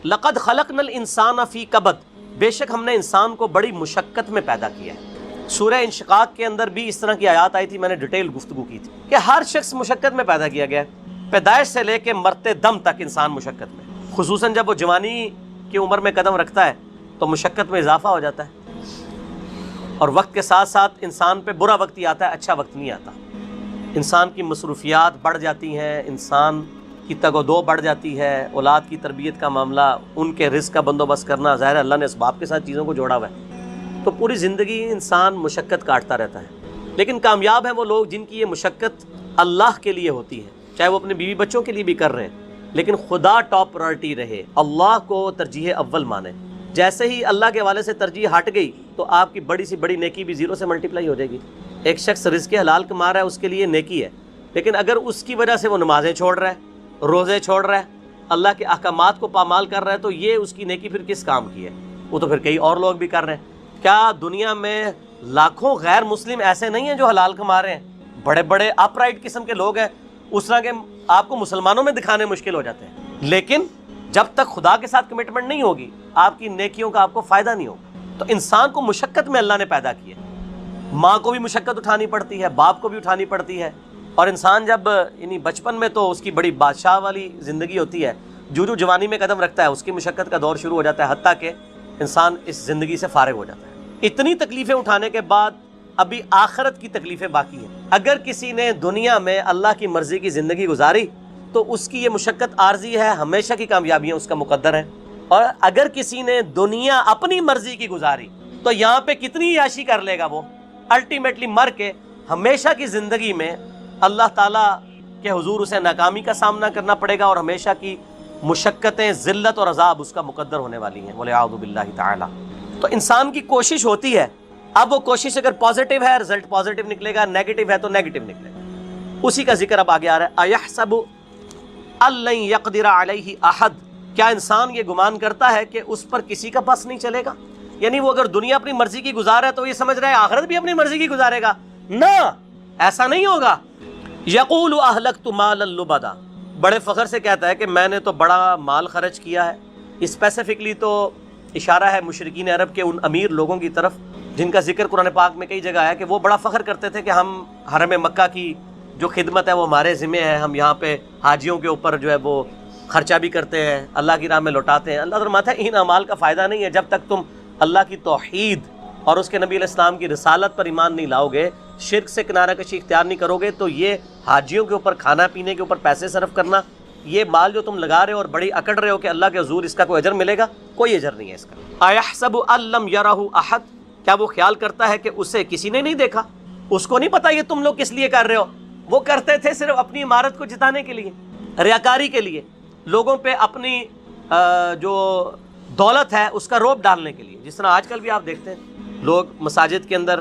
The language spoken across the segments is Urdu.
لقد خلقنا الانسان فی کبد، بے شک ہم نے انسان کو بڑی مشقت میں پیدا کیا ہے۔ سورہ انشقاق کے اندر بھی اس طرح کی آیات آئی تھی، میں نے ڈیٹیل گفتگو کی تھی کہ ہر شخص مشقت میں پیدا کیا گیا ہے، پیدائش سے لے کے مرتے دم تک انسان مشقت میں، خصوصاً جب وہ جوانی کی عمر میں قدم رکھتا ہے تو مشقت میں اضافہ ہو جاتا ہے، اور وقت کے ساتھ ساتھ انسان پہ برا وقت ہی آتا ہے، اچھا وقت نہیں آتا۔ انسان کی مصروفیات بڑھ جاتی ہیں، انسان کی تگ و دو بڑھ جاتی ہے، اولاد کی تربیت کا معاملہ، ان کے رزق کا بندوبست کرنا، ظاہر ہے اللہ نے اسباب کے ساتھ چیزوں کو جوڑا ہوا ہے، تو پوری زندگی انسان مشقت کاٹتا رہتا ہے۔ لیکن کامیاب ہیں وہ لوگ جن کی یہ مشقت اللہ کے لیے ہوتی ہے، چاہے وہ اپنے بیوی بچوں کے لیے بھی کر رہے ہیں، لیکن خدا ٹاپ پرائرٹی رہے، اللہ کو ترجیح اول مانے۔ جیسے ہی اللہ کے حوالے سے ترجیح ہٹ گئی تو آپ کی بڑی سی بڑی نیکی بھی زیرو سے ملٹیپلائی ہو جائے گی۔ ایک شخص رزق حلال کما رہا ہے، اس کے لیے نیکی ہے، لیکن اگر اس کی وجہ سے وہ نمازیں چھوڑ رہا ہے، روزے چھوڑ رہا ہے، اللہ کے احکامات کو پامال کر رہا ہے، تو یہ اس کی نیکی پھر کس کام کی ہے؟ وہ تو پھر کئی اور لوگ بھی کر رہے ہیں۔ کیا دنیا میں لاکھوں غیر مسلم ایسے نہیں ہیں جو حلال کما رہے ہیں؟ بڑے بڑے اپ رائٹ قسم کے لوگ ہیں، اس طرح کے آپ کو مسلمانوں میں دکھانے مشکل ہو جاتے ہیں، لیکن جب تک خدا کے ساتھ کمٹمنٹ نہیں ہوگی آپ کی نیکیوں کا آپ کو فائدہ نہیں ہوگا۔ تو انسان کو مشقت میں اللہ نے پیدا کیا، ماں کو بھی مشقت اٹھانی پڑتی ہے، باپ کو بھی اٹھانی پڑتی ہے، اور انسان جب یعنی بچپن میں تو اس کی بڑی بادشاہ والی زندگی ہوتی ہے، جو جوانی میں قدم رکھتا ہے اس کی مشقت کا دور شروع ہو جاتا ہے، حتیٰ کہ انسان اس زندگی سے فارغ ہو جاتا ہے۔ اتنی تکلیفیں اٹھانے کے بعد ابھی آخرت کی تکلیفیں باقی ہیں۔ اگر کسی نے دنیا میں اللہ کی مرضی کی زندگی گزاری تو اس کی یہ مشقت عارضی ہے، ہمیشہ کی کامیابیاں اس کا مقدر ہیں، اور اگر کسی نے دنیا اپنی مرضی کی گزاری تو یہاں پہ کتنی عیاشی کر لے گا، وہ الٹیمیٹلی مر کے ہمیشہ کی زندگی میں اللہ تعالیٰ کے حضور اسے ناکامی کا سامنا کرنا پڑے گا، اور ہمیشہ کی مشقتیں، ذلت اور عذاب اس کا مقدر ہونے والی ہیں، وَلِعَوْذُ بِاللَّهِ تَعَالَى۔ تو انسان کی کوشش ہوتی ہے، اب وہ کوشش اگر پازیٹیو ہے رزلٹ پازیٹیو نکلے گا، نیگیٹو ہے تو نیگیٹو نکلے گا۔ اسی کا ذکر اب آگے آ رہا ہے، أَيَحْسَبُ أَن لَّن يَقْدِرَ عَلَيْهِ أَحَدٌ، کیا انسان یہ گمان کرتا ہے کہ اس پر کسی کا بس نہیں چلے گا؟ یعنی وہ اگر دنیا اپنی مرضی کی گزار ہے تو یہ سمجھ رہا ہے آخرت بھی اپنی مرضی کی گزارے گا؟ نہ، ایسا نہیں ہوگا۔ یقول اہلکت مالا لبدا، بڑے فخر سے کہتا ہے کہ میں نے تو بڑا مال خرچ کیا ہے۔ اسپیسیفکلی تو اشارہ ہے مشرکین عرب کے ان امیر لوگوں کی طرف جن کا ذکر قرآن پاک میں کئی جگہ آیا کہ وہ بڑا فخر کرتے تھے کہ ہم حرم مکہ کی جو خدمت ہے وہ ہمارے ذمہ ہے، ہم یہاں پہ حاجیوں کے اوپر جو ہے وہ خرچہ بھی کرتے ہیں، اللہ کی راہ میں لوٹاتے ہیں۔ اللہ فرماتا ہے ان اعمال کا فائدہ نہیں ہے جب تک تم اللہ کی توحید اور اس کے نبی علیہ السلام کی رسالت پر ایمان نہیں لاؤ گے، شرک سے کنارہ کشی اختیار نہیں کرو گے، تو یہ حاجیوں کے اوپر کھانا پینے کے اوپر پیسے صرف کرنا، یہ مال جو تم لگا رہے ہو اور بڑی اکڑ رہے ہو کہ اللہ کے حضور اس کا کوئی اجر ملے گا، کوئی اجر نہیں ہے اس کا۔ اَيَحْسَبُ أَن لَّمْ يَرَهُ أَحَدٌ، کیا وہ خیال کرتا ہے کہ اسے کسی نے نہیں دیکھا؟ اس کو نہیں پتا یہ تم لوگ کس لیے کر رہے ہو؟ وہ کرتے تھے صرف اپنی عمارت کو جتانے کے لیے، ریاکاری کے لیے، لوگوں پہ اپنی جو دولت ہے اس کا روب ڈالنے کے لیے۔ جس طرح آج کل بھی آپ دیکھتے ہیں لوگ مساجد کے اندر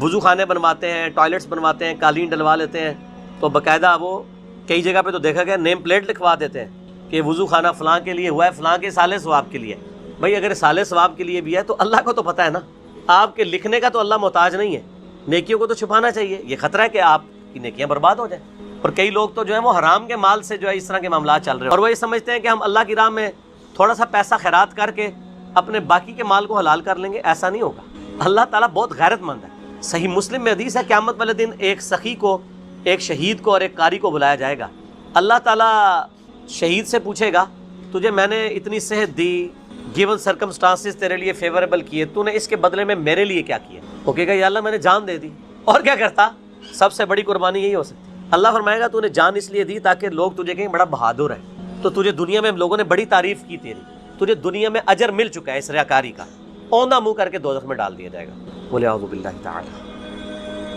وضو خانے بنواتے ہیں، ٹوائلٹس بنواتے ہیں، قالین ڈلوا لیتے ہیں، تو باقاعدہ وہ کئی جگہ پہ تو دیکھا گیا نیم پلیٹ لکھوا دیتے ہیں کہ وضو خانہ فلاں کے لیے ہوا ہے، فلاں کے سالے ثواب کے لیے۔ بھائی اگر سالے ثواب کے لیے بھی ہے تو اللہ کو تو پتہ ہے نا، آپ کے لکھنے کا تو اللہ محتاج نہیں ہے، نیکیوں کو تو چھپانا چاہیے۔ یہ خطرہ ہے کہ آپ کی نیکیاں برباد ہو جائیں، اور کئی لوگ تو جو ہے وہ حرام کے مال سے جو ہے اس طرح کے معاملات چل رہے ہیں، اور وہ یہ سمجھتے ہیں کہ ہم اللہ کی راہ میں تھوڑا سا پیسہ خیرات کر کے اپنے باقی کے مال کو حلال کر لیں گے۔ ایسا نہیں ہوگا، اللہ تعالیٰ بہت غیرت مند ہے۔ صحیح مسلم میں حدیث ہے قیامت والے دن ایک سخی کو، ایک شہید کو اور ایک قاری کو بلایا جائے گا۔ اللہ تعالیٰ شہید سے پوچھے گا تجھے میں نے اتنی صحت دی، گیون سرکمسٹانسز تیرے لیے فیوریبل کیے، تو نے اس کے بدلے میں میرے لیے کیا کیا؟ وہ کہے گا یا اللہ میں نے جان دے دی، اور کیا کرتا؟ سب سے بڑی قربانی یہی ہو سکتی۔ اللہ فرمائے گا تو نے جان اس لیے دی تاکہ لوگ تجھے کہیں بڑا بہادر ہے، تو تجھے دنیا میں لوگوں نے بڑی تعریف کی تیری، تجھے دنیا میں اجر مل چکا ہے اس ریاکاری کا، اوندھا منہ کر کے دوزخ میں ڈال دیا جائے گا۔ بولے اعوذ باللہ تعالی،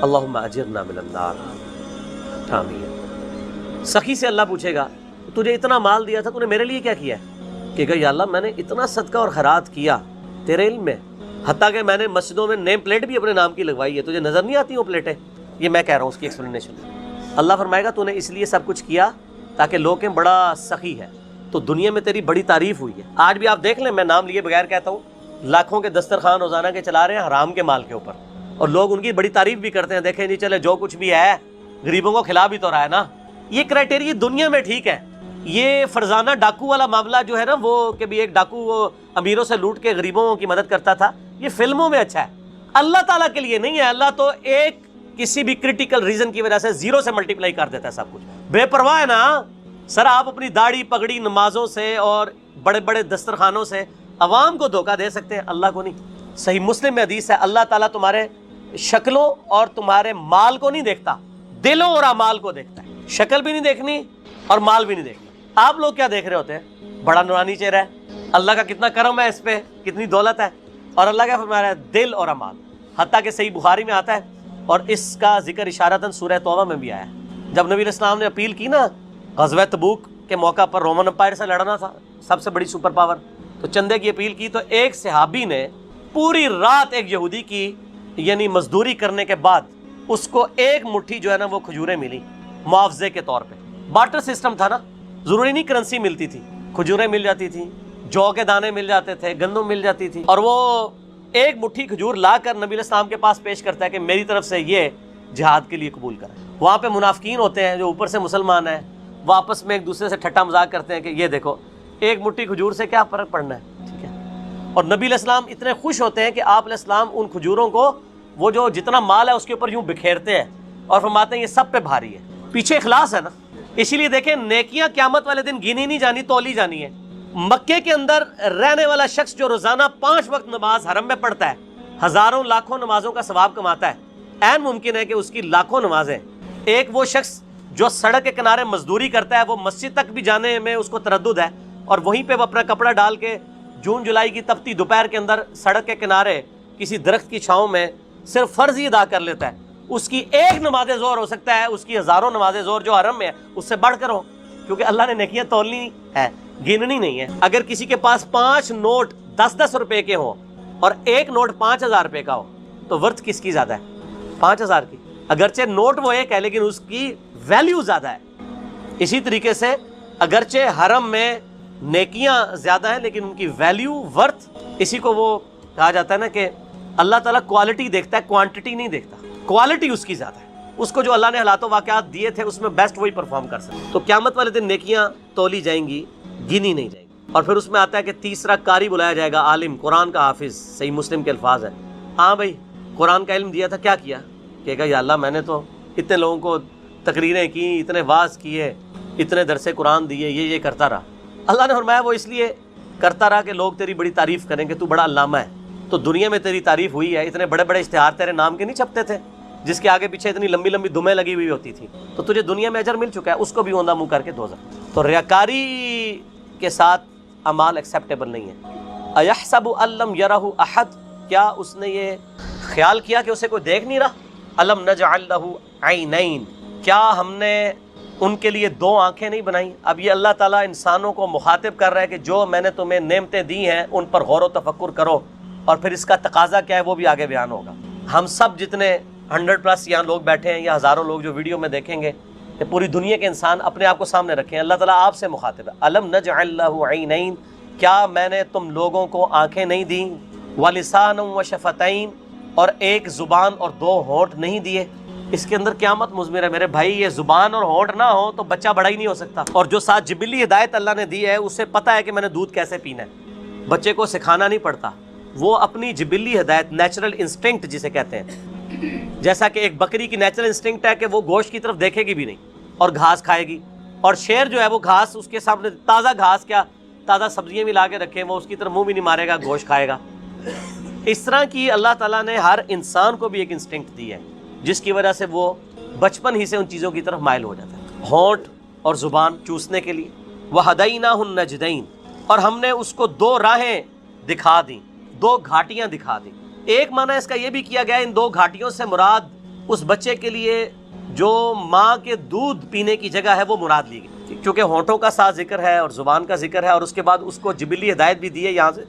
اللہم اجرنا من النار، آمین۔ سخی سے اللہ پوچھے گا تجھے اتنا مال دیا تھا، تو نے میرے لیے کیا کیا ہے؟ کہ یا اللہ میں نے اتنا صدقہ اور خیرات کیا تیرے علم میں، حتیٰ کہ میں نے مسجدوں میں نیم پلیٹ بھی اپنے نام کی لگوائی ہے، تجھے نظر نہیں آتی وہ پلیٹیں؟ یہ میں کہہ رہا ہوں اس کی ایکسپلینیشن۔ اللہ فرمائے گا تو نے اس لیے سب کچھ کیا تاکہ لوگ کہیں بڑا سخی ہے، تو دنیا میں تیری بڑی تعریف ہوئی ہے۔ آج بھی آپ دیکھ لیں، میں نام لیے بغیر کہتا ہوں، لاکھوں کے دسترخوان روزانہ کے چلا رہے ہیں حرام کے مال کے اوپر، اور لوگ ان کی بڑی تعریف بھی کرتے ہیں، دیکھیں جی چلے جو کچھ بھی ہے غریبوں کو کھلا بھی تو رہا ہے نا۔ یہ کرائٹیریا دنیا میں ٹھیک ہے، یہ فرزانہ ڈاکو والا معاملہ جو ہے نا، وہ کہ بھی ایک ڈاکو وہ امیروں سے لوٹ کے غریبوں کی مدد کرتا تھا، یہ فلموں میں اچھا ہے، اللہ تعالیٰ کے لیے نہیں ہے۔ اللہ تو ایک کسی بھی کریٹیکل ریزن کی وجہ سے زیرو سے ملٹیپلائی کر دیتا ہے سب کچھ۔ بے پرواہ ہے نا سر، آپ اپنی داڑھی پگڑی نمازوں سے اور بڑے بڑے دسترخوانوں سے عوام کو دھوکہ دے سکتے ہیں، اللہ کو نہیں۔ صحیح مسلم میں حدیث ہے، اللہ تعالیٰ تمہارے شکلوں اور تمہارے مال کو نہیں دیکھتا، دلوں اور اعمال کو دیکھتا ہے۔ شکل بھی نہیں دیکھنی اور مال بھی نہیں دیکھنا۔ آپ لوگ کیا دیکھ رہے ہوتے ہیں؟ بڑا نورانی چہرہ ہے، اللہ کا کتنا کرم ہے اس پہ، کتنی دولت ہے، اور اللہ کا فرما رہا ہے دل اور اعمال۔ حتیٰ کہ صحیح بخاری میں آتا ہے، اور اس کا ذکر اشارتاً سورہ توبہ میں بھی آیا ہے، جب نبی علیہ السلام نے اپیل کی نا غزوہ تبوک کے موقع پر، رومن امپائر سے لڑنا تھا، سب سے بڑی سپر پاور، تو چندے کی اپیل کی، تو ایک صحابی نے پوری رات ایک یہودی کی یعنی مزدوری کرنے کے بعد اس کو ایک مٹھی جو ہے نا وہ کھجوریں ملی معاوضے کے طور پہ۔ بارٹر سسٹم تھا نا، ضروری نہیں کرنسی ملتی تھی، کھجوریں مل جاتی تھی، جو کے دانے مل جاتے تھے، گندم مل جاتی تھی، اور وہ ایک مٹھی کھجور لا کر نبی علیہ السلام کے پاس پیش کرتا ہے کہ میری طرف سے یہ جہاد کے لیے قبول کریں۔ وہاں پہ منافقین ہوتے ہیں جو اوپر سے مسلمان ہیں، وہ آپس میں ایک دوسرے سے ٹھٹا مذاق کرتے ہیں کہ یہ دیکھو ایک مٹھی کھجور سے کیا فرق پڑنا ہے، ٹھیک ہے۔ اور نبی علیہ السلام اتنے خوش ہوتے ہیں کہ آپ علیہ السلام ان کھجوروں کو وہ جو جتنا مال ہے اس کے اوپر یوں بکھیرتے ہیں اور فرماتے ہیں یہ سب پہ بھاری ہے، پیچھے اخلاص ہے نا۔ اسی لیے دیکھیں نیکیاں قیامت والے دن گنی نہیں جانی، تولی جانی ہے۔ مکے کے اندر رہنے والا شخص جو روزانہ 5 وقت نماز حرم میں پڑھتا ہے، ہزاروں لاکھوں نمازوں کا ثواب کماتا ہے، عین ممکن ہے کہ اس کی لاکھوں نمازیں۔ ایک وہ شخص جو سڑک کے کنارے مزدوری کرتا ہے، وہ مسجد تک بھی جانے میں اس کو تردد ہے، اور وہیں پہ وہ اپنا کپڑا ڈال کے جون جولائی کی تپتی دوپہر کے اندر سڑک کے کنارے کسی درخت کی چھاؤں میں صرف فرض ہی ادا کر لیتا ہے، اس کی ایک نماز ظہر ہو سکتا ہے اس کی ہزاروں نماز ظہر جو حرم میں ہے اس سے بڑھ کر ہو، کیونکہ اللہ نے نیکیاں تولنی ہے، گننی نہیں ہے۔ اگر کسی کے پاس 5 نوٹ 10-10 روپے کے ہوں اور ایک نوٹ 5000 روپے کا ہو تو ورتھ کس کی زیادہ ہے؟ 5000 کی۔ اگرچہ نوٹ وہ ایک ہے لیکن اس کی ویلیو زیادہ ہے۔ اسی طریقے سے اگرچہ حرم میں نیکیاں زیادہ ہیں لیکن ان کی ویلیو، ورتھ، اسی کو وہ کہا جاتا ہے نا کہ اللہ تعالیٰ کوالٹی دیکھتا ہے، کوانٹٹی نہیں دیکھتا۔ کوالٹی اس کی زیادہ ہے، اس کو جو اللہ نے حالات و واقعات دیے تھے اس میں بیسٹ وہی پرفارم کر سکتا۔ تو قیامت والے دن نیکیاں تولی جائیں گی، گنی نہیں جائیں گی۔ اور پھر اس میں آتا ہے کہ تیسرا قاری بلایا جائے گا، عالم، قرآن کا حافظ۔ صحیح مسلم کے الفاظ ہیں، ہاں بھائی قرآن کا علم دیا تھا، کیا کیا؟ کہے گا یا اللہ میں نے تو اتنے لوگوں کو تقریریں کی، اتنے واعظ کیے، اتنے درس قرآن دیے، یہ کرتا رہا۔ اللہ نے فرمایا وہ اس لیے کرتا رہا کہ لوگ تیری بڑی تعریف کریں کہ تو بڑا علامہ ہے، تو دنیا میں تیری تعریف ہوئی ہے، اتنے بڑے بڑے اشتہار تیرے نام کے نہیں چھپتے تھے جس کے آگے پیچھے اتنی لمبی لمبی دمیں لگی ہوئی ہوتی تھی، تو تجھے دنیا میں اجر مل چکا ہے، اس کو بھی اوندھا منہ کر کے دوزخ۔ تو ریاکاری کے ساتھ اعمال ایکسیپٹیبل نہیں ہے۔ ایحسب ان لم یرہ احد، کیا اس نے یہ خیال کیا کہ اسے کوئی دیکھ نہیں رہا؟ الم نجعل لہ عینین، کیا ہم نے ان کے لیے 2 آنکھیں نہیں بنائیں؟ اب یہ اللہ تعالیٰ انسانوں کو مخاطب کر رہا ہے کہ جو میں نے تمہیں نعمتیں دی ہیں ان پر غور و تفکر کرو، اور پھر اس کا تقاضا کیا ہے وہ بھی آگے بیان ہوگا۔ ہم سب جتنے 100+ یہاں لوگ بیٹھے ہیں یا ہزاروں لوگ جو ویڈیو میں دیکھیں گے، کہ پوری دنیا کے انسان اپنے آپ کو سامنے رکھیں، اللہ تعالیٰ آپ سے مخاطب ہے۔ الم نجعل لہ عینین، کیا میں نے تم لوگوں کو آنکھیں نہیں دیں؟ ولسانا وشفتین، اور ایک زبان اور 2 ہونٹ نہیں دیے؟ اس کے اندر قیامت مضمر ہے میرے بھائی، یہ زبان اور ہونٹ نہ ہو تو بچہ بڑا ہی نہیں ہو سکتا۔ اور جو 7 جبلی ہدایت اللہ نے دی ہے اسے پتہ ہے کہ میں نے دودھ کیسے پینا ہے، بچے کو سکھانا نہیں پڑتا، وہ اپنی جبلی ہدایت، نیچرل انسٹنکٹ جسے کہتے ہیں، جیسا کہ ایک بکری کی نیچرل انسٹنکٹ ہے کہ وہ گوشت کی طرف دیکھے گی بھی نہیں اور گھاس کھائے گی، اور شیر جو ہے وہ گھاس اس کے سامنے، تازہ گھاس کیا تازہ سبزیاں بھی لا کے رکھیں وہ اس کی طرف منہ بھی نہیں مارے گا، گوشت کھائے گا۔ اس طرح کی اللہ تعالیٰ نے ہر انسان کو بھی ایک انسٹنکٹ دی ہے جس کی وجہ سے وہ بچپن ہی سے ان چیزوں کی طرف مائل ہو جاتا ہے، ہونٹ اور زبان چوسنے کے لیے۔ وَهَدَيْنَاهُ النَّجْدَيْنِ، اور ہم نے اس کو 2 راہیں دکھا دیں، 2 گھاٹیاں دکھا دیں۔ ایک معنی اس کا یہ بھی کیا گیا ان 2 گھاٹیوں سے مراد اس بچے کے لیے جو ماں کے دودھ پینے کی جگہ ہے وہ مراد لی گئی، کیونکہ ہونٹوں کا ساتھ ذکر ہے اور زبان کا ذکر ہے، اور اس کے بعد اس کو جبلی ہدایت بھی دی ہے، یہاں سے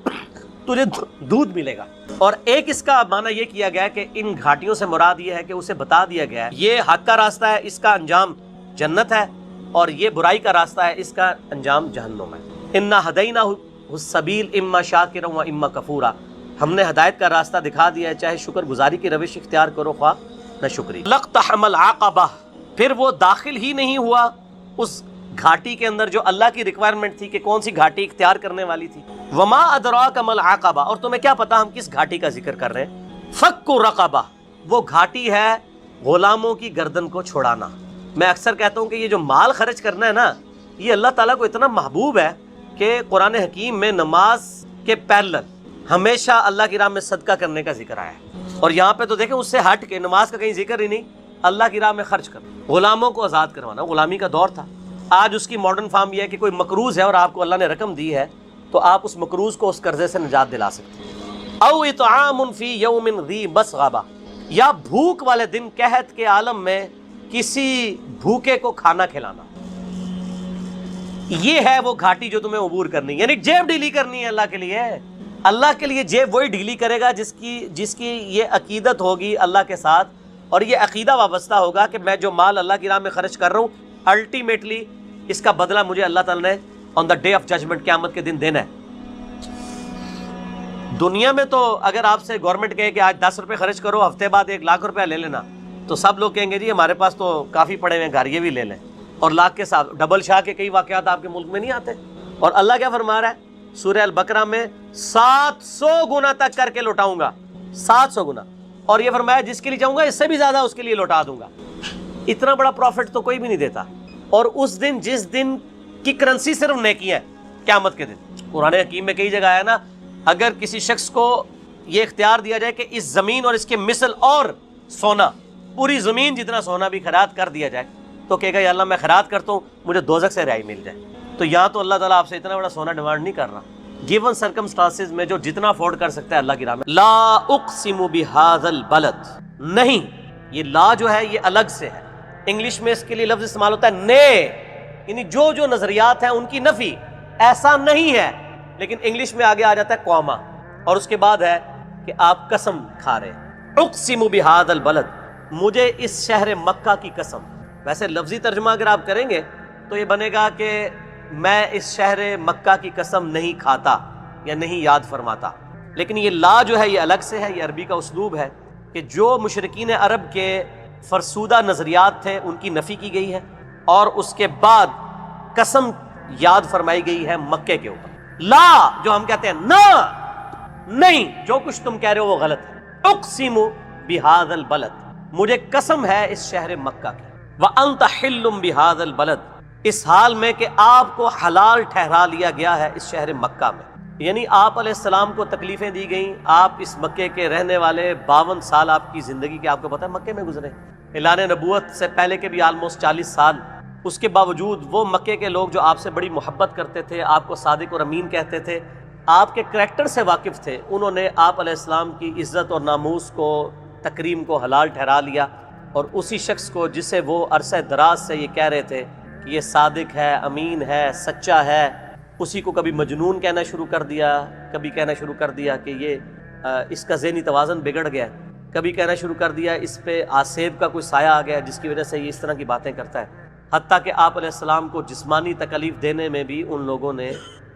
تجھے دودھ ملے گا۔ اور ایک اس کا معنی یہ کیا گیا کہ ان گھاٹیوں سے مراد یہ ہے کہ اسے بتا دیا گیا ہے یہ حق کا راستہ ہے، اس کا انجام جنت ہے، اور یہ برائی کا راستہ ہے، اس کا انجام جہنم ہے۔ انا ہدیناہ السبیل اما شاکرا و اما کفورا، ہم نے ہدایت کا راستہ دکھا دیا ہے، چاہے شکر گزاری کی روش اختیار کرو خواہ نہ شکری۔ لقتحم العقبہ، پھر وہ داخل ہی نہیں ہوا اس گھاٹی کے اندر جو اللہ کی ریکوائرمنٹ تھی کہ کون سی گھاٹی اختیار کرنے والی تھی. وما ادراک ما العقبہ، اور تمہیں کیا پتا ہم کس گھاٹی کا ذکر کر رہے ہیں. فک رقبہ، وہ گھاٹی ہے غلاموں کی گردن کو چھڑانا. میں اکثر کہتا ہوں کہ یہ جو مال خرچ کرنا ہے نا، یہ اللہ تعالیٰ کو اتنا محبوب ہے کہ قرآن حکیم میں نماز کے پیرلل ہمیشہ اللہ کی راہ میں صدقہ کرنے کا ذکر آیا ہے. اور یہاں پہ تو دیکھیں اس سے ہٹ کے نماز کا کہیں ذکر ہی نہیں، اللہ کی راہ میں خرچ کرنا، غلاموں کو آزاد کروانا. غلامی کا دور تھا. آج اس کی ماڈرن فارم یہ ہے کہ کوئی مقروض ہے اور آپ کو اللہ نے رقم دی ہے تو آپ اس مقروض کو اس قرضے سے نجات دلا سکتے ہیں. او اطعام فی یوم ذی مسغبہ، یا بھوک والے دن قحط کے عالم میں کسی بھوکے کو کھانا کھلانا. یہ ہے وہ گھاٹی جو تمہیں عبور کرنی، یعنی جیب ڈھیلی کرنی ہے اللہ کے لیے. اللہ کے لیے جیب وہی ڈھیلی کرے گا جس کی یہ عقیدت ہوگی اللہ کے ساتھ، اور یہ عقیدہ وابستہ ہوگا کہ میں جو مال اللہ کی راہ میں خرچ کر رہا ہوں الٹیمیٹلی اس کا بدلہ مجھے اللہ تعالیٰ نے آن دا ڈے آف ججمنٹ قیامت کے دن دینا ہے. دنیا میں تو اگر آپ سے گورنمنٹ کہے کہ آج 10 روپے خرچ کرو، ہفتے بعد 1 لاکھ روپیہ لے لینا، تو سب لوگ کہیں گے جی ہمارے پاس تو کافی پڑے ہوئے ہیں گھر، یہ بھی لے لیں. اور لاکھ کے ساتھ ڈبل شاہ کے کئی واقعات آپ کے ملک میں نہیں آتے. اور اللہ کیا فرما رہا ہے سورہ البقرہ میں؟ 700 گنا تک کر کے لوٹاؤں گا. 700 گنا. اور یہ فرمایا جس کے لیے چاہوں گا اس سے بھی زیادہ اس کے لیے لوٹا دوں گا. اتنا بڑا پروفٹ تو کوئی بھی نہیں دیتا. اور اس دن جس دن کی کرنسی صرف نیکیاں ہیں، قیامت کے دن. قرآن حکیم میں کئی جگہ آیا نا، اگر کسی شخص کو یہ اختیار دیا جائے کہ اس زمین اور اس کے مثل اور سونا، پوری زمین جتنا سونا بھی خیرات کر دیا جائے، تو کہے گا یا اللہ میں خیرات کرتا ہوں مجھے دوزخ سے رہائی مل جائے. تو یہاں تو اللہ تعالیٰ آپ سے اتنا بڑا سونا ڈیمانڈ نہیں کر رہا. گیون سرکمسٹانسز میں جو جتنا افورڈ کر سکتا ہے اللہ کی راہ میں. لا اقسم بہذا البلد، نہیں، یہ لا جو ہے یہ الگ سے ہے. انگلش میں اس کے لیے لفظ استعمال ہوتا ہے نے، یعنی جو نظریات ہیں ان کی نفی، ایسا نہیں ہے. لیکن انگلش میں آگے آ جاتا ہے قوما، اور اس کے بعد ہے کہ آپ قسم کھا رہے ہیں. اقسم بہذا البلد، مجھے اس شہر مکہ کی قسم. ویسے لفظی ترجمہ اگر آپ کریں گے تو یہ بنے گا کہ میں اس شہر مکہ کی قسم نہیں کھاتا یا نہیں یاد فرماتا. لیکن یہ لا جو ہے یہ الگ سے ہے، یہ عربی کا اسلوب ہے کہ جو مشرکین عرب کے فرسودہ نظریات تھے ان کی نفی کی گئی ہے، اور اس کے بعد قسم یاد فرمائی گئی ہے مکے کے اوپر. لا جو ہم کہتے ہیں نہ، نہیں، جو کچھ تم کہہ رہے ہو وہ غلط ہے. اقسم بہذا البلد، مجھے قسم ہے اس شہر مکہ کی. وانت حل بہذا البلد، اس حال میں کہ آپ کو حلال ٹھہرا لیا گیا ہے اس شہر مکہ میں. یعنی آپ علیہ السلام کو تکلیفیں دی گئیں. آپ اس مکے کے رہنے والے 52 سال آپ کی زندگی کے آپ کو پتہ ہے مکے میں گزرے. اعلان نبوت سے پہلے کے بھی آلموسٹ 40 سال. اس کے باوجود وہ مکے کے لوگ جو آپ سے بڑی محبت کرتے تھے، آپ کو صادق اور امین کہتے تھے، آپ کے کریکٹر سے واقف تھے، انہوں نے آپ علیہ السلام کی عزت اور ناموس کو، تکریم کو حلال ٹھہرا لیا. اور اسی شخص کو جسے وہ عرصہ دراز سے یہ کہہ رہے تھے کہ یہ صادق ہے، امین ہے، سچا ہے، اسی کو کبھی مجنون کہنا شروع کر دیا، کبھی کہنا شروع کر دیا کہ یہ اس کا ذہنی توازن بگڑ گیا، کبھی کہنا شروع کر دیا اس پہ آسیب کا کوئی سایہ آ گیا جس کی وجہ سے یہ اس طرح کی باتیں کرتا ہے. حتیٰ کہ آپ علیہ السلام کو جسمانی تکلیف دینے میں بھی ان لوگوں نے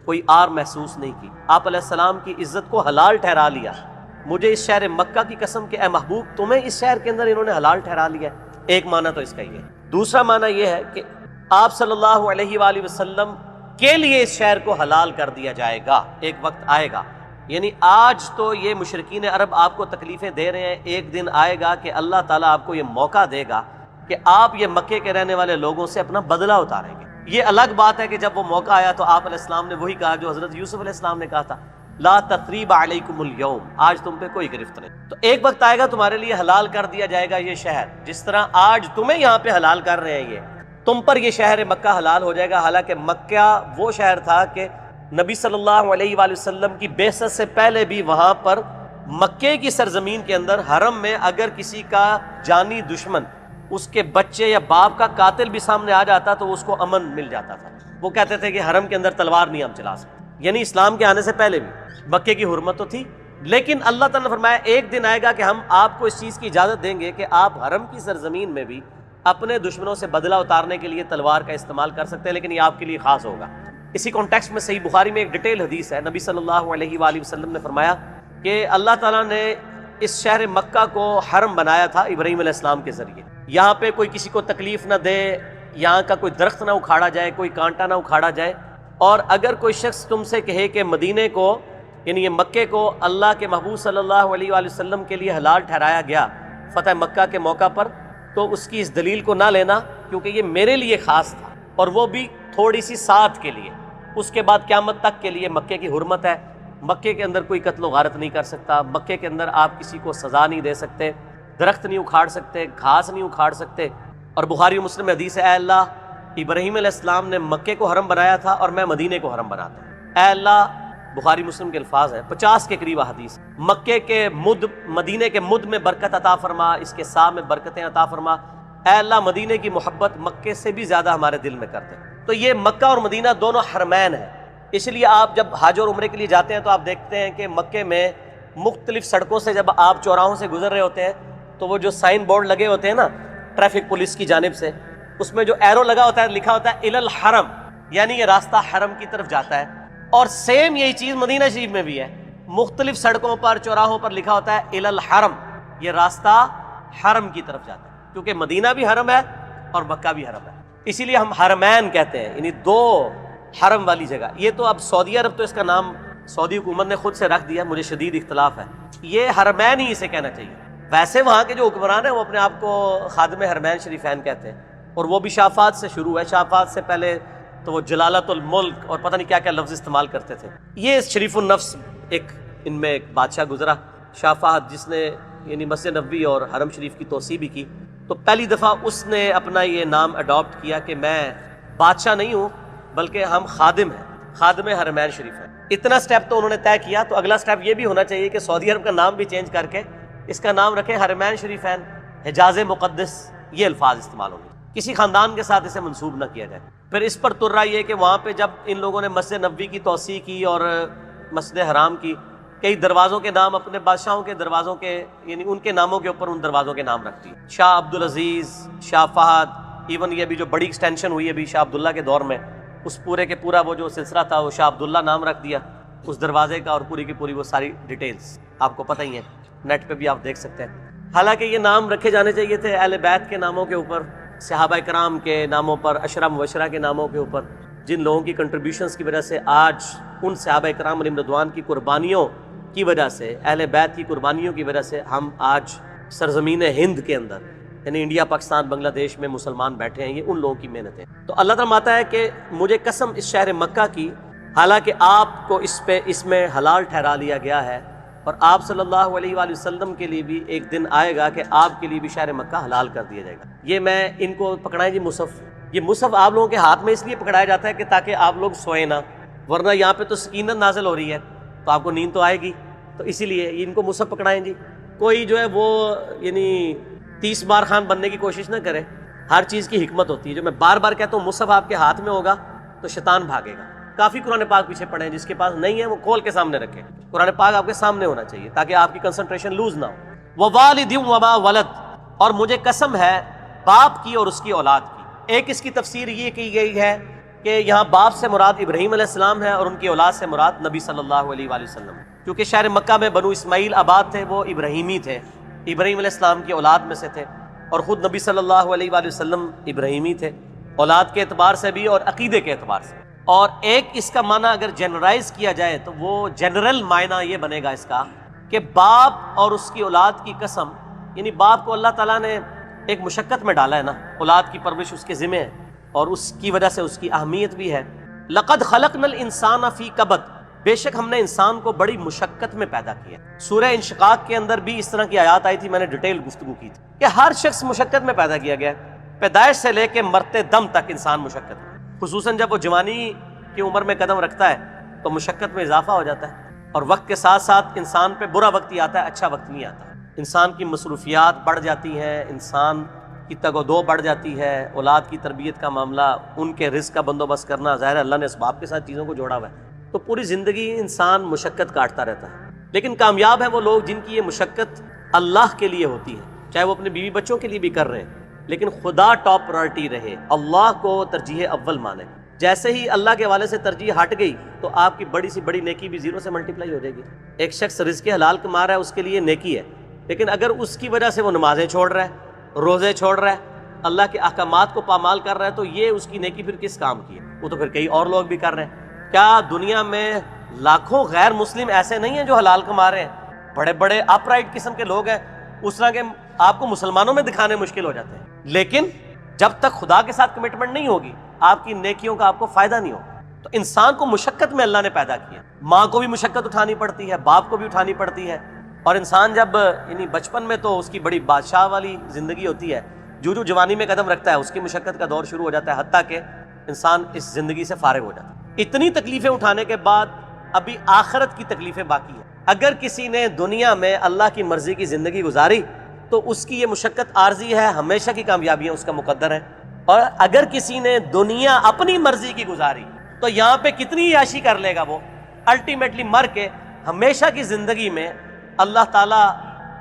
کوئی آر محسوس نہیں کی. آپ علیہ السلام کی عزت کو حلال ٹھہرا لیا. مجھے اس شہر مکہ کی قسم کہ اے محبوب تمہیں اس شہر کے اندر انہوں نے حلال ٹھہرا لیا. ایک معنی تو اس کا یہ ہے. دوسرا معنی یہ ہے کہ آپ صلی اللہ علیہ وآلہ وسلم کے لیے اس شہر کو حلال کر دیا جائے گا. ایک وقت آئے گا، یعنی آج تو یہ مشرکین عرب آپ کو تکلیفیں دے رہے ہیں، ایک دن آئے گا کہ اللہ تعالیٰ آپ کو یہ موقع دے گا کہ آپ یہ مکے کے رہنے والے لوگوں سے اپنا بدلہ اتاریں گے. یہ الگ بات ہے کہ جب وہ موقع آیا تو آپ علیہ السلام نے وہی کہا جو حضرت یوسف علیہ السلام نے کہا تھا، لا تثریب علیکم اليوم، آج تم پہ کوئی گرفت نہیں. تو ایک وقت آئے گا تمہارے لیے حلال کر دیا جائے گا یہ شہر، جس طرح آج تمہیں یہاں پہ حلال کر رہے ہیں، یہ تم پر یہ شہر مکہ حلال ہو جائے گا. حالانکہ مکہ وہ شہر تھا کہ نبی صلی اللہ علیہ وآلہ وسلم کی بعثت سے پہلے بھی وہاں پر مکے کی سرزمین کے اندر حرم میں اگر کسی کا جانی دشمن، اس کے بچے یا باپ کا قاتل بھی سامنے آ جاتا تو اس کو امن مل جاتا تھا. وہ کہتے تھے کہ حرم کے اندر تلوار نہیں ہم چلا سکتے. یعنی اسلام کے آنے سے پہلے بھی مکے کی حرمت تو تھی، لیکن اللہ تعالیٰ نے فرمایا ایک دن آئے گا کہ ہم آپ کو اس چیز کی اجازت دیں گے کہ آپ حرم کی سرزمین میں بھی اپنے دشمنوں سے بدلہ اتارنے کے لیے تلوار کا استعمال کر سکتے ہیں، لیکن یہ آپ کے لیے خاص ہوگا. اسی کانٹیکسٹ میں صحیح بخاری میں ایک ڈیٹیل حدیث ہے. نبی صلی اللہ علیہ وآلہ وسلم نے فرمایا کہ اللہ تعالیٰ نے اس شہر مکہ کو حرم بنایا تھا ابراہیم علیہ السلام کے ذریعے. یہاں پہ کوئی کسی کو تکلیف نہ دے، یہاں کا کوئی درخت نہ اکھاڑا جائے، کوئی کانٹا نہ اکھاڑا جائے، اور اگر کوئی شخص تم سے کہے کہ مدینے کو یعنی یہ مکے کو اللہ کے محبوب صلی اللہ علیہ وآلہ وسلم کے لیے حلال ٹھہرایا گیا فتح مکہ کے موقع پر، تو اس کی اس دلیل کو نہ لینا، کیونکہ یہ میرے لیے خاص تھا، اور وہ بھی تھوڑی سی ساتھ کے لیے۔ اس کے بعد قیامت تک کے لیے مکے کی حرمت ہے، مکے کے اندر کوئی قتل و غارت نہیں کر سکتا، مکے کے اندر آپ کسی کو سزا نہیں دے سکتے، درخت نہیں اکھاڑ سکتے، گھاس نہیں اکھاڑ سکتے۔ اور بخاری و مسلم میں حدیث ہے، اے اللہ، ابراہیم علیہ السلام نے مکے کو حرم بنایا تھا اور میں مدینے کو حرم بناتا ہوں۔ اے اللہ، بخاری مسلم کے الفاظ ہیں، 50 کے قریب حدیث، مکے کے مد، مدینے کے مد میں برکت عطا فرما، اس کے سا میں برکتیں عطا فرما۔ اے اللہ، مدینے کی محبت مکے سے بھی زیادہ ہمارے دل میں کر دے۔ تو یہ مکہ اور مدینہ دونوں حرمین ہیں، اس لیے آپ جب حج اور عمرے کے لیے جاتے ہیں تو آپ دیکھتے ہیں کہ مکے میں مختلف سڑکوں سے جب آپ چوراہوں سے گزر رہے ہوتے ہیں تو وہ جو سائن بورڈ لگے ہوتے ہیں نا ٹریفک پولیس کی جانب سے، اس میں جو ایرو لگا ہوتا ہے، لکھا ہوتا ہے الی الحرم، یعنی یہ راستہ حرم کی طرف جاتا ہے۔ اور سیم یہی چیز مدینہ شریف میں بھی ہے، مختلف سڑکوں پر چوراہوں پر لکھا ہوتا ہے الی الحرم، یہ راستہ حرم کی طرف جاتا ہے، کیونکہ مدینہ بھی حرم ہے اور مکہ بھی حرم ہے، اسی لیے ہم حرمین کہتے ہیں، یعنی دو حرم والی جگہ۔ یہ تو اب سعودی عرب تو اس کا نام سعودی حکومت نے خود سے رکھ دیا، مجھے شدید اختلاف ہے، یہ حرمین ہی اسے کہنا چاہیے۔ ویسے وہاں کے جو حکمران ہیں وہ اپنے آپ کو خادم حرمین شریفین کہتے ہیں، اور وہ بھی شافات سے شروع ہے، شافات سے پہلے تو وہ جلالت الملک اور پتہ نہیں کیا کیا لفظ استعمال کرتے تھے۔ یہ شریف النفس ایک ان میں ایک بادشاہ گزرا شافات، جس نے یعنی مسجد نبوی اور حرم شریف کی توسیع بھی کی، تو پہلی دفعہ اس نے اپنا یہ نام اڈاپٹ کیا کہ میں بادشاہ نہیں ہوں بلکہ ہم خادم ہیں، خادم حرمین شریف ہیں۔ اتنا سٹیپ تو انہوں نے طے کیا، تو اگلا سٹیپ یہ بھی ہونا چاہیے کہ سعودی عرب کا نام بھی چینج کر کے اس کا نام رکھیں حرمین شریفین، حجاز مقدس، یہ الفاظ استعمال ہوں گے، کسی خاندان کے ساتھ اسے منسوب نہ کیا جائے۔ پھر اس پر تر رہا یہ کہ وہاں پہ جب ان لوگوں نے مسجد نبوی کی توسیع کی اور مسجد حرام کی، کئی دروازوں کے نام اپنے بادشاہوں کے دروازوں کے یعنی ان کے ناموں کے اوپر ان دروازوں کے نام رکھ دیے، شاہ عبدالعزیز، شاہ فہد، ایون یہ بھی جو بڑی ایکسٹینشن ہوئی ابھی شاہ عبداللہ کے دور میں، اس پورے کے پورا وہ جو سلسلہ تھا وہ شاہ عبداللہ نام رکھ دیا اس دروازے کا، اور پوری کی پوری وہ ساری ڈیٹیلز آپ کو پتہ ہی ہیں، نیٹ پہ بھی آپ دیکھ سکتے ہیں۔ حالانکہ یہ نام رکھے جانے چاہیے تھے اہل بیت کے ناموں کے اوپر، صحابہ کرام کے ناموں پر، عشرہ مبشرہ کے ناموں کے اوپر، جن لوگوں کی کنٹریبیوشنز کی وجہ سے آج ان صحابہ کرام علیہم رضوان کی قربانیوں کی وجہ سے، اہل بیت کی قربانیوں کی وجہ سے ہم آج سرزمین ہند کے اندر یعنی انڈیا، پاکستان، بنگلہ دیش میں مسلمان بیٹھے ہیں، یہ ان لوگوں کی محنت ہے۔ تو اللہ تعالیٰ ماتا ہے کہ مجھے قسم اس شہر مکہ کی، حالانکہ آپ کو اس میں حلال ٹھہرا لیا گیا ہے، اور آپ صلی اللہ علیہ وآلہ وسلم کے لیے بھی ایک دن آئے گا کہ آپ کے لیے بھی شہر مکہ حلال کر دیا جائے گا۔ یہ میں ان کو پکڑائیں جی مصحف، یہ مصحف آپ لوگوں کے ہاتھ میں اس لیے پکڑایا جاتا ہے کہ تاکہ آپ لوگ سوئیں نہ، ورنہ یہاں پہ تو سکینت نازل ہو رہی ہے تو آپ کو نیند تو آئے گی، تو اسی لیے ان کو مصحف پکڑائیں جی۔ کوئی جو ہے وہ یعنی 30 بار خان بننے کی کوشش نہ کرے، ہر چیز کی حکمت ہوتی ہے۔ جو میں بار بار کہتا ہوں مصحف آپ کے ہاتھ میں ہوگا تو شیطان بھاگے گا۔ کافی قرآن پاک پیچھے پڑے ہیں، جس کے پاس نہیں ہے وہ کھول کے سامنے رکھے، قرآن پاک آپ کے سامنے ہونا چاہیے تاکہ آپ کی کنسنٹریشن لوز نہ ہو۔ ووالد وما ولد، اور مجھے قسم ہے باپ کی اور اس کی اولاد کی۔ ایک اس کی تفسیر یہ کی گئی ہے کہ یہاں باپ سے مراد ابراہیم علیہ السلام ہے اور ان کی اولاد سے مراد نبی صلی اللہ علیہ وآلہ وسلم، کیونکہ شہر مکہ میں بنو اسماعیل آباد تھے، وہ ابراہیمی تھے، ابراہیم علیہ السلام کی اولاد میں سے تھے، اور خود نبی صلی اللہ علیہ وآلہ وسلم ابراہیمی تھے، اولاد کے اعتبار سے بھی اور عقیدے کے اعتبار سے۔ اور ایک اس کا معنی اگر جنرلائز کیا جائے تو وہ جنرل معنی یہ بنے گا اس کا کہ باپ اور اس کی اولاد کی قسم، یعنی باپ کو اللہ تعالیٰ نے ایک مشقت میں ڈالا ہے نا، اولاد کی پرورش اس کے ذمہ ہے اور اس کی وجہ سے اس کی اہمیت بھی ہے۔ لقد خلقنا الانسان فی کبد، بے شک ہم نے انسان کو بڑی مشقت میں پیدا کیا۔ سورہ انشقاق کے اندر بھی اس طرح کی آیات آئی تھی، میں نے ڈیٹیل گفتگو کی تھی کہ ہر شخص مشقت میں پیدا کیا گیا ہے، پیدائش سے لے کے مرتے دم تک انسان مشقت میں، خصوصاً جب وہ جوانی کی عمر میں قدم رکھتا ہے تو مشقت میں اضافہ ہو جاتا ہے، اور وقت کے ساتھ ساتھ انسان پہ برا وقت ہی آتا ہے، اچھا وقت نہیں آتا۔ انسان کی مصروفیات بڑھ جاتی ہیں، انسان کی تگ و دو بڑھ جاتی ہے، اولاد کی تربیت کا معاملہ، ان کے رزق کا بندوبست کرنا، ظاہر ہے اللہ نے اسباب کے ساتھ چیزوں کو جوڑا ہوا ہے، تو پوری زندگی انسان مشقت کاٹتا رہتا ہے۔ لیکن کامیاب ہے وہ لوگ جن کی یہ مشقت اللہ کے لیے ہوتی ہے، چاہے وہ اپنے بیوی بچوں کے لیے بھی کر رہے ہیں، لیکن خدا ٹاپ پرائرٹی رہے، اللہ کو ترجیح اول مانے۔ جیسے ہی اللہ کے حوالے سے ترجیح ہٹ گئی تو آپ کی بڑی سی بڑی نیکی بھی زیرو سے ملٹیپلائی ہو جائے گی۔ ایک شخص رزق حلال کما رہا ہے، اس کے لیے نیکی ہے، لیکن اگر اس کی وجہ سے وہ نمازیں چھوڑ رہا ہے، روزے چھوڑ رہا ہے، اللہ کے احکامات کو پامال کر رہا ہے تو یہ اس کی نیکی پھر کس کام کی ہے؟ وہ تو پھر کئی اور لوگ بھی کر رہے ہیں۔ کیا دنیا میں لاکھوں غیر مسلم ایسے نہیں ہیں جو حلال کما رہے ہیں؟ بڑے بڑے اپ رائٹ قسم کے لوگ ہیں، اس طرح کے آپ کو مسلمانوں میں دکھانے مشکل ہو جاتے ہیں، لیکن جب تک خدا کے ساتھ کمٹمنٹ نہیں ہوگی آپ کی نیکیوں کا آپ کو فائدہ نہیں ہوگا۔ تو انسان کو مشقت میں اللہ نے پیدا کیا، ماں کو بھی مشقت اٹھانی پڑتی ہے، باپ کو بھی اٹھانی پڑتی ہے، اور انسان جب یعنی بچپن میں تو اس کی بڑی بادشاہ والی زندگی ہوتی ہے، جو جوانی میں قدم رکھتا ہے اس کی مشقت کا دور شروع ہو جاتا ہے، حتیٰ کہ انسان اس زندگی سے فارغ ہو جاتا ہے۔ اتنی تکلیفیں اٹھانے کے بعد ابھی آخرت کی تکلیفیں باقی ہیں۔ اگر کسی نے دنیا میں اللہ کی مرضی کی زندگی گزاری تو اس کی یہ مشقت عارضی ہے، ہمیشہ کی کامیابیاں اس کا مقدر ہے، اور اگر کسی نے دنیا اپنی مرضی کی گزاری تو یہاں پہ کتنی عیاشی کر لے گا، وہ الٹیمیٹلی مر کے ہمیشہ کی زندگی میں اللہ تعالیٰ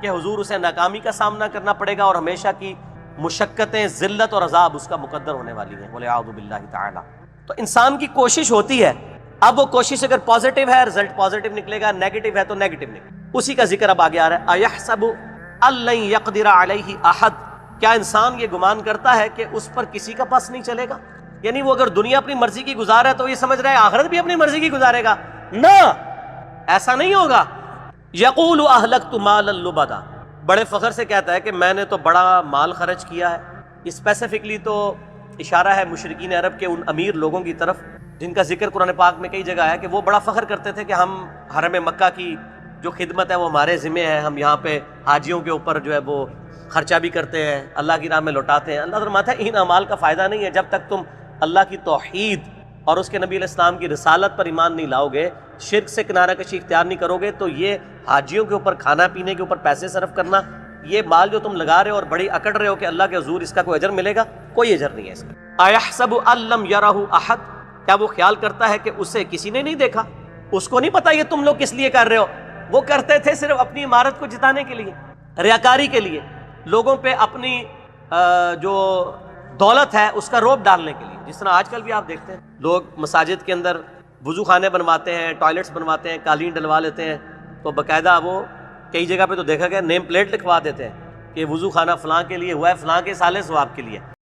کے حضور اسے ناکامی کا سامنا کرنا پڑے گا، اور ہمیشہ کی مشقتیں، ذلت اور عذاب اس کا مقدر ہونے والی ہیں، وَلِعَوْذُ بِاللَّهِ تَعَالَىٰ۔ تو انسان کی کوشش ہوتی ہے، اب وہ کوشش اگر پازیٹیو ہے رزلٹ پازیٹیو نکلے گا، نیگیٹو ہے تو نیگیٹو نکلے گا۔ اسی کا ذکر اب آگے آ رہا ہے، أَيَحْسَبُ أَن لَّن يَقْدِرَ عَلَيْهِ أَحَدٌ، کیا انسان یہ گمان کرتا ہے کہ اس پر کسی کا پاس نہیں چلے گا؟ یعنی وہ اگر دنیا اپنی مرضی کی گزار ہے تو یہ سمجھ رہا ہے آخرت بھی اپنی مرضی کی گزارے گا؟ نہ، ایسا نہیں ہوگا۔ یقول اہلکت مالا لبدا، بڑے فخر سے کہتا ہے کہ میں نے تو بڑا مال خرچ کیا ہے۔ اسپیسیفکلی تو اشارہ ہے مشرکین عرب کے ان امیر لوگوں کی طرف جن کا ذکر قرآن پاک میں کئی جگہ ہے کہ وہ بڑا فخر کرتے تھے کہ ہم حرم مکہ کی جو خدمت ہے وہ ہمارے ذمہ ہے، ہم یہاں پہ حاجیوں کے اوپر جو ہے وہ خرچہ بھی کرتے ہیں، اللہ کی راہ میں لوٹاتے ہیں۔ اللہ فرماتا ہے ان اعمال کا فائدہ نہیں ہے جب تک تم اللہ کی توحید اور اس کے نبی علیہ السلام کی رسالت پر ایمان نہیں لاؤ گے، شرک سے کنارہ کشی اختیار نہیں کرو گے، تو یہ حاجیوں کے اوپر کھانا پینے کے اوپر پیسے صرف کرنا، یہ مال جو تم لگا رہے ہو اور بڑی اکڑ رہے ہو کہ اللہ کے حضور اس کا کوئی اجر ملے گا، کوئی اجر نہیں ہے اس کا۔ ایحسب ان لم یرہ احد، کیا وہ خیال کرتا ہے کہ اسے کسی نے نہیں دیکھا؟ اس کو نہیں پتا یہ تم لوگ کس لیے کر رہے ہو؟ وہ کرتے تھے صرف اپنی عمارت کو جتانے کے لیے، ریاکاری کے لیے، لوگوں پہ اپنی جو دولت ہے اس کا روب ڈالنے کے لیے۔ جس طرح آج کل بھی آپ دیکھتے ہیں لوگ مساجد کے اندر وضو خانے بنواتے ہیں، ٹوائلٹس بنواتے ہیں، قالین ڈلوا لیتے ہیں، تو باقاعدہ وہ کئی جگہ پہ تو دیکھا گیا نیم پلیٹ لکھوا دیتے ہیں کہ وضو خانہ فلاں کے لیے ہوا ہے، فلاں کے سالے ثواب کے لیے۔